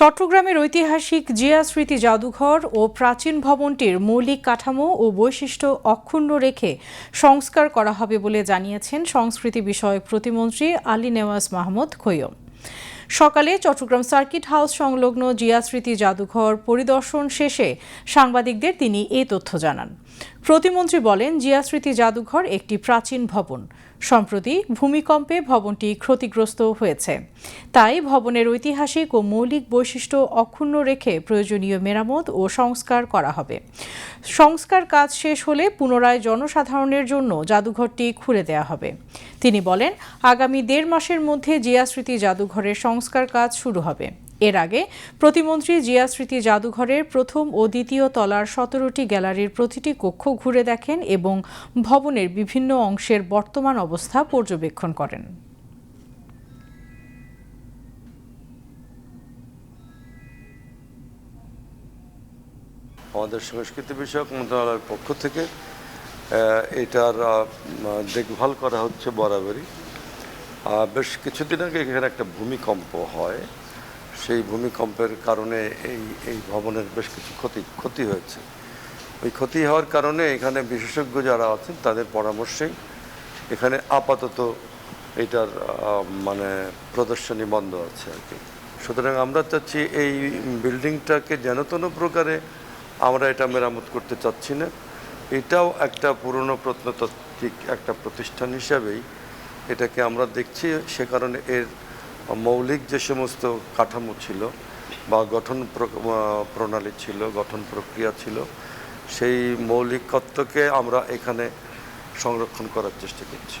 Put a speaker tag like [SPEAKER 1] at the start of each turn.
[SPEAKER 1] চট্টগ্রামের ঐতিহাসিক জিয়া স্মৃতি জাদুঘর ও প্রাচীন ভবনটির মৌলিক কাঠামো ও বৈশিষ্ট্য অক্ষুণ্ণ রেখে সংস্কার করা হবে বলে জানিয়েছেন সংস্কৃতি বিষয়ক প্রতিমন্ত্রী আলী নেওয়াজ মাহমুদ খৈয়ম। সকালে চট্টগ্রাম সার্কিট হাউস সংলগ্ন জিয়া স্মৃতি জাদুঘর পরিদর্শন শেষে সাংবাদিকদের তিনি এই তথ্য জানান। প্রতিমন্ত্রী বলেন, জিয়া স্মৃতি জাদুঘর একটি প্রাচীন ভবন। সম্প্রতি ভূমিকম্পে ভবনটি ক্ষতিগ্রস্ত হয়েছে। তাই ভবনের ঐতিহাসিক ও মৌলিক বৈশিষ্ট্য অক্ষুণ্ণ রেখে প্রয়োজনীয় মেরামত ও সংস্কার করা হবে। সংস্কার কাজ শেষ হলে পুনরায় জনসাধারণের জন্য জাদুঘরটি খুলে দেওয়া হবে। তিনি বলেন, আগামী ১.৫ মাসের মধ্যে জিয়া স্মৃতি জাদুঘরের সংস্কার কাজ শুরু হবে। এর আগে প্রতিমন্ত্রী জিয়া স্মৃতি জাদুঘরের প্রথম ও দ্বিতীয় তলার ১৭টি গ্যালারির প্রতিটি কক্ষ ঘুরে দেখেন এবং ভবনের বিভিন্ন অংশের বর্তমান অবস্থা পর্যবেক্ষণ করেন।
[SPEAKER 2] আমাদের সংস্কৃতি বিষয়ক মন্ত্রণালয়ের পক্ষ থেকে এটার দেখভাল করা হচ্ছে বরাবরই। বেশ কিছুদিন আগে এখানে একটা ভূমিকম্প হয়, সেই ভূমিকম্পের কারণে এই ভবনের বেশ কিছু ক্ষতি হয়েছে। ওই ক্ষতি হওয়ার কারণে এখানে বিশেষজ্ঞ যারা আছেন তাদের পরামর্শেই এখানে আপাতত এটার প্রদর্শনী বন্ধ আছে আর কি। সুতরাং আমরা চাচ্ছি এই বিল্ডিংটাকে যেন কোনো প্রকারে আমরা এটা মেরামত করতে চাচ্ছি না। এটাও একটা পুরনো প্রত্নতাত্ত্বিক একটা প্রতিষ্ঠান হিসাবেই এটাকে আমরা দেখছি। সে কারণে এর মৌলিক যে সমস্ত কাঠামো ছিল বা গঠন প্রণালী ছিল, গঠন প্রক্রিয়া ছিল, সেই মৌলিকত্বকে আমরা এখানে সংরক্ষণ করার চেষ্টা করছি।